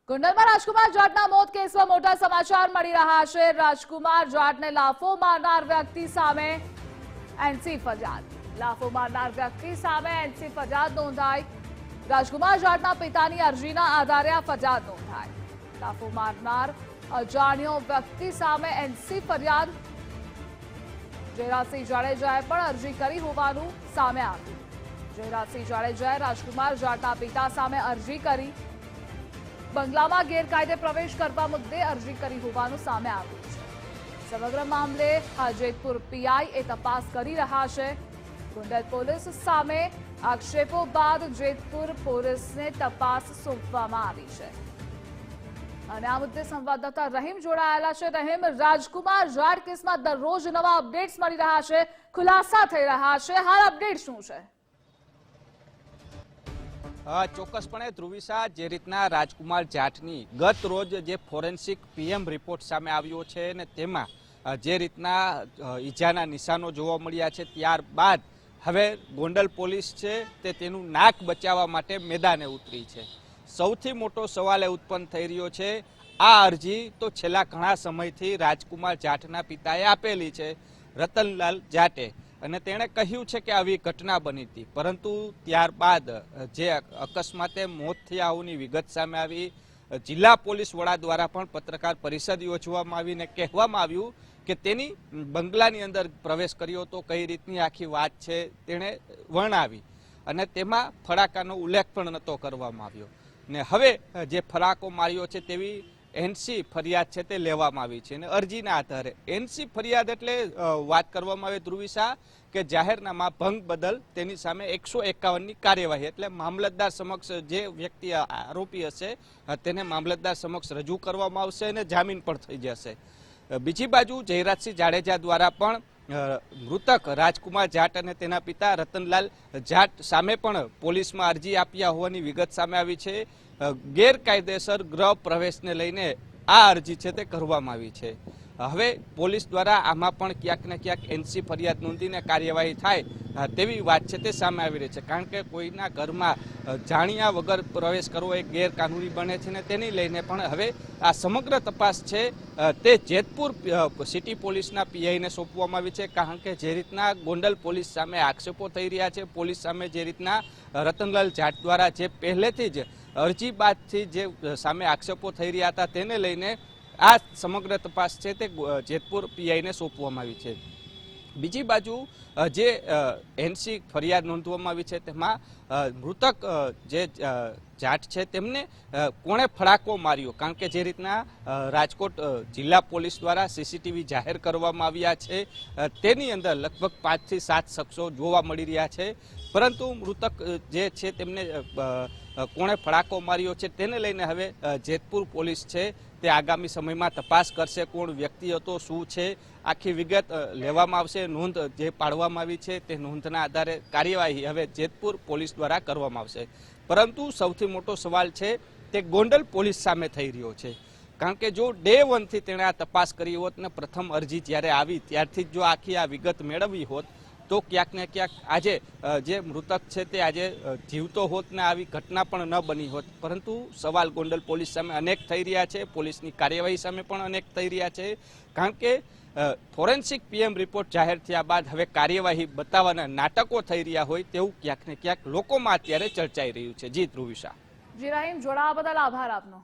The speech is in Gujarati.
ગોંડલમાં રાજકુમાર જાટના મોત કેસમાં મોટા સમાચાર મળી રહ્યા છે। રાજકુમાર જાટને લાફો મારનાર વ્યક્તિ સામે એનસી ફરિયાદ। લાફો મારનાર વ્યક્તિ સામે એનસી ફરિયાદ નોંધાઈ। રાજકુમાર જાટના પિતાની અરજીના આધારે આ ફરિયાદ નોંધાઈ। લાફો મારનાર અજાણ્યો વ્યક્તિ સામે એનસી ફરિયાદ। જયરાજસિંહ જાડેજાએ પણ અરજી કરી હોવાનું સામે આવ્યું। જયરાજસિંહ જાડેજાએ રાજકુમાર જાટના પિતા સામે અરજી કરી। બંગલામાં ગેરકાયદે પ્રવેશ કરવા મુદ્દે અરજી કરી હોવાનું સામે આવ્યું છે। સમગ્ર મામલે જેતપુર પીઆઈ એ તપાસ કરી રહ્યા છે। ગોંડલ પોલીસ સામે આક્ષેપો બાદ જેતપુર પોલીસને તપાસ સોંપવામાં આવી છે। અને આ મુદ્દે સંવાદદાતા રહીમ જોડાયેલા છે। રહીમ, રાજકુમાર જાટ કેસમાં દરરોજ નવા અપડેટ્સ મળી રહ્યા છે, ખુલાસા થઈ રહ્યા છે, હાલ અપડેટ શું છે? ચોક્કસપણે ધ્રુવિશા, જે રીતના રાજકુમાર જાટની ગત રોજ જે ફોરેન્સિક પીએમ રિપોર્ટ સામે આવ્યો છે ને તેમાં જે રીતના ઈજાના નિશાનો જોવા મળ્યા છે, ત્યારબાદ હવે ગોંડલ પોલીસ છે તે તેનું નાક બચાવવા માટે મેદાને ઉતરી છે। સૌથી મોટો સવાલ એ ઉત્પન્ન થઈ રહ્યો છે, આ અરજી તો છેલ્લા ઘણા સમયથી રાજકુમાર જાટના પિતાએ આપેલી છે, રતનલાલ જાટે, અને તેણે કહ્યું છે કે આવી ઘટના બની હતી, પરંતુ ત્યારબાદ જે અકસ્માતે મોત થયા હોવાની વિગત સામે આવી। જિલ્લા પોલીસ વડા દ્વારા પણ પત્રકાર પરિષદ યોજવામાં આવી ને કહેવામાં આવ્યું કે તેની બંગલાની અંદર પ્રવેશ કર્યો તો કઈ રીતની આખી વાત છે તેણે વર્ણવી, અને તેમાં ફડાકાનો ઉલ્લેખ પણ નહોતો કરવામાં આવ્યો। ને હવે જે ફડાકો માર્યો છે તેવી એનસી ફરિયાદ છે તે લેવામાં આવી છે, અને અરજીના આધારે એનસી ફરિયાદ એટલે વાત કરવામાં આવે ધ્રુવિશા કે જાહેરનામા ભંગ બદલ તેની સામે 151ની કાર્યવાહી, એટલે મામલતદાર સમક્ષ જે વ્યક્તિ આરોપી હશે તેને મામલતદાર સમક્ષ રજૂ કરવામાં આવશે અને જામીન પણ થઈ જશે। બીજી બાજુ જયરાજસિંહ જાડેજા દ્વારા પણ મૃતક રાજકુમાર જાટ અને તેના પિતા રતનલાલ જાટ સામે પણ પોલીસમાં અરજી આપ્યા હોવાની વિગત સામે આવી છે। ગેરકાયદેસર ગૃહ પ્રવેશને લઈને આ અરજી છે તે કરવામાં આવી છે। હવે પોલીસ દ્વારા આમાં પણ ક્યાંક ને ક્યાંક એનસી ફરિયાદ નોંધીને કાર્યવાહી થાય તેવી વાત છે તે સામે આવી રહી છે, કારણ કે કોઈના ઘરમાં જાણ્યા વગર પ્રવેશ કરવો એ ગેરકાનૂની બને છે, ને તેની લઈને પણ હવે આ સમગ્ર તપાસ છે તે જેતપુર સિટી પોલીસના પીઆઈને સોંપવામાં આવી છે, કારણ કે જે રીતના ગોંડલ પોલીસ સામે આક્ષેપો થઈ રહ્યા છે, પોલીસ સામે જે રીતના રતનલાલ જાટ દ્વારા જે પહેલેથી જ અરજી બાદથી જે સામે આક્ષેપો થઈ રહ્યા હતા તેને લઈને આ સમગ્ર તપાસ છે તે જેતપુર પીઆઈને સોંપવામાં આવી છે। બીજી બાજુ જે એનસી ફરિયાદ નોંધવામાં આવી છે તેમાં મૃતક જે જાટ છે તેમને કોણે ફડાકો માર્યો, કારણ કે જે રીતના રાજકોટ જિલ્લા પોલીસ દ્વારા સીસીટીવી જાહેર કરવામાં આવ્યા છે તેની અંદર લગભગ 5 થી 7 શખ્સો જોવા મળી રહ્યા છે, પરંતુ મૃતક જે છે તેમને કોણે ફડાકો માર્યો છે તેને લઈને હવે જેતપુર પોલીસ છે તે આગામી સમયમાં તપાસ કરશે, કોણ વ્યક્તિ હતો, શું છે, આખી વિગત લેવામાં આવશે। નોંધ જે પાડવામાં આવી છે તે નોંધના આધારે કાર્યવાહી હવે જેતપુર પોલીસ દ્વારા કરવામાં આવશે। પરંતુ સૌથી મોટો સવાલ છે તે ગોંડલ પોલીસ સામે થઈ રહ્યો છે, કારણ કે જો ડે 1 થી તેણે આ તપાસ કરી હોત ને પ્રથમ અરજી જ્યારે આવી ત્યારથી જ જો આખી આ વિગત મેળવી હોત તો ક્યાંક ને ક્યાંક આજે જે મૃતક છે તે આજે જીવતો હોત ને આવી ઘટના પણ ન બની હોત, પરંતુ સવાલ ગોંડલ પોલીસ સામે અનેક થઈ રહ્યા છે, પોલીસની કાર્યવાહી સામે પણ અનેક થઈ રહ્યા છે, કારણ કે ફોરેન્સિક પીએમ રિપોર્ટ જાહેર થયા બાદ હવે કાર્યવાહી બતાવવાના નાટકો થઈ રહ્યા હોય તેવું ક્યાંક ને ક્યાંક લોકોમાં અત્યારે ચર્ચાઈ રહ્યું છે। જી ધ્રુવિશા। જી રહીમ, જોડાવા બદલ આભાર આપનો।